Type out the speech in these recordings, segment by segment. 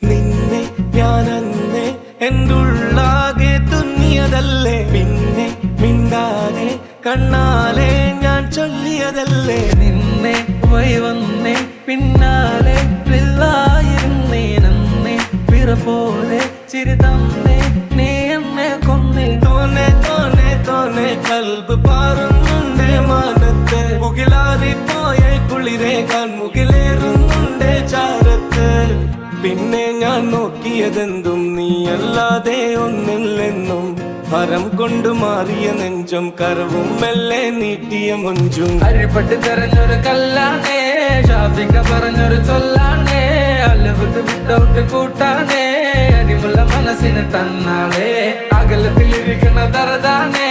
നിന്നെ ഞാനന്നേ എന്തുള്ളാകെ തുന്നിയതല്ലേ, പിന്നെ മിണ്ടാതെ കണ്ണാലെ ഞാൻ ചൊല്ലിയതല്ലേ. നിന്നെ വഴി വന്നേ പിന്നാലെ പിള്ളായിരുന്നേ നന്നേ പിറ പോലെ ചിരി തന്നേ നീ എന്നെ കൊന്നേ. തോനെ തോനെ തോനെ കൽബ് പാറുന്നുണ്ട് മാനത്ത്, മുകിലാറിപ്പോയ കുളിരെ കൺമുകിലേറുന്നുണ്ട് ചാരത്ത്. പിന്നെ ഞാൻ നോക്കിയതെന്തും നീയല്ലാതെ ഒന്നില്ലെന്നും, ഹരം കൊണ്ടു മാറിയ നെഞ്ചും കരവും മെല്ലെ നീട്ടിയ മുഞ്ചും. അരിപ്പട്ട് തെരഞ്ഞൊരു കല്ലാണേ, ഷാഫിക്ക പറഞ്ഞൊരു ചൊല്ലാണേ, അലവിട്ട് വിട്ടൗട്ട് കൂട്ടാണേ, അരിമുള്ള മനസ്സിന് തന്നാളേ. അകലത്തിലിരിക്കണ ദറതാണേ,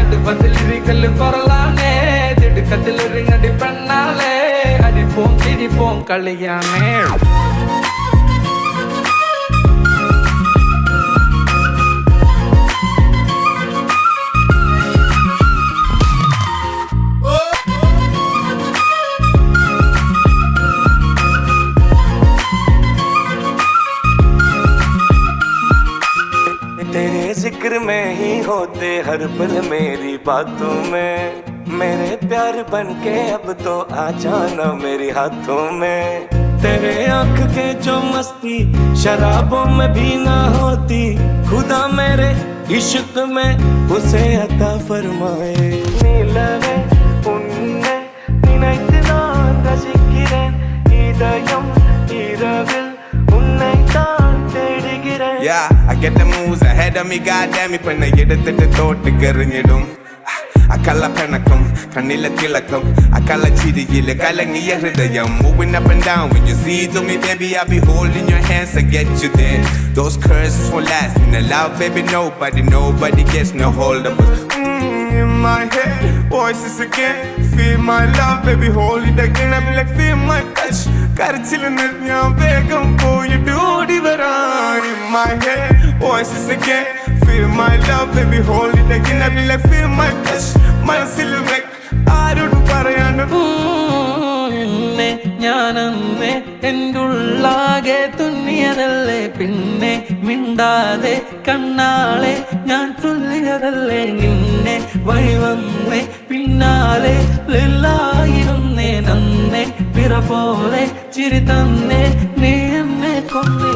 അടുപ്പത്തിലിരിക്കല് പൊറലാണേ, തിടുക്കത്തിലൊരുങ്ങടി പെണ്ണാളേ, അരിപ്പോം തിരിപ്പോം കളിയാണേ. तेरे जिक्र में ही होते हर पल मेरी बातों में, मेरे प्यार बन के अब तो आ जाना मेरे हाथों में. तेरे आँख के जो मस्ती शराबों में भी ना होती, खुदा मेरे इश्क में उसे अता फरमाए. नीलवे उन्ने निनैतना रसिकिरें इदयम इरविल उन्ने तान तेडिगिरें. Yeah, I get the moves ahead of me, goddamn it. When I get it, the thought to get in your room. Akala penakam, kanila tilakam, akala chidi gile, kalangiya hridayam. Moving up and down, when you see to me, baby, I'll be holding your hands to get you there. Those curses won't last, in the love, baby, nobody gets no hold of us. In my head, voices again, feel my love, baby, hold it again. I be like, feel my touch, karchilin nirnya begam po, you do divara. In my head, voices again, feel my love, baby, hold it again. I be like, feel my touch, മനസ്സിൽ ആരോടും പറയാനും. നിന്നെ ഞാനന്നേ എന്തുള്ളാകെ തുന്നിയതല്ലേ, പിന്നെ മിണ്ടാതെ കണ്ണാളെ ഞാൻ ചൊല്ലിയതല്ലേ. നിന്നെ വഴി വന്നേ പിന്നാലെ ലില്ലായിരുന്നേ നന്നേ പിറ പോലെ ചിരി തന്നേ നീ എന്നെ കൊന്നേ.